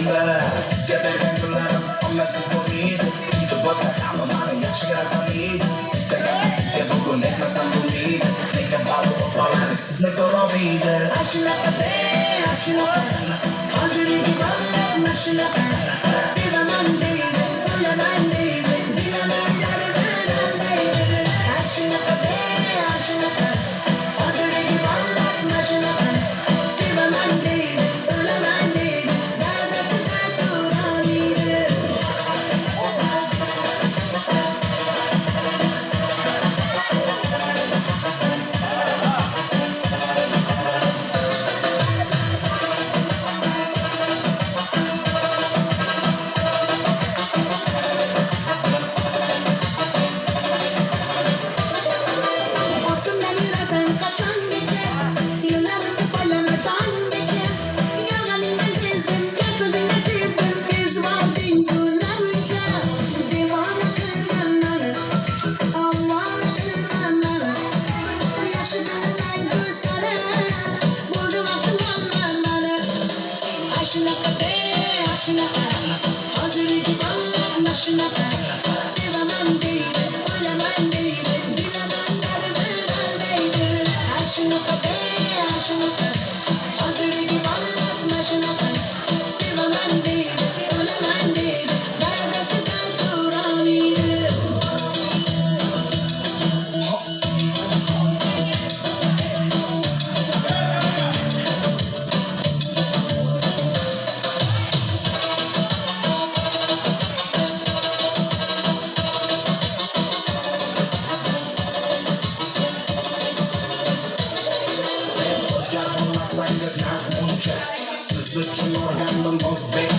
ko'nglimda sizga bergan kunlarim omadsiz bo'lmaydi. Yutib o'tgan hammani yaxshiga taniydi. Sizga bugun aytmasam bo'lmaydi. Lekin ba'zi o'tmalar sizni ko'rolmaydi. Ashunaqa hozirgi bolalar mashunaqa sevaman deydi, o'laman deydi, bilaman dardini aldaydi. Ashunaqa hozirgi bolalar mashunaqa sevaman deydi, o'laman deydi, dardasida turolmaydi. Hozirgi bolalar mashunaqa sevaman deydi, o'laman deydi, bilaman dardini aldaydi. Ashunaqa hozirgi bolalar mashunaqa sevaman deydi, o'laman deydi, dardasidan turolmaydi. Siz uchun o'rgandim o'zbek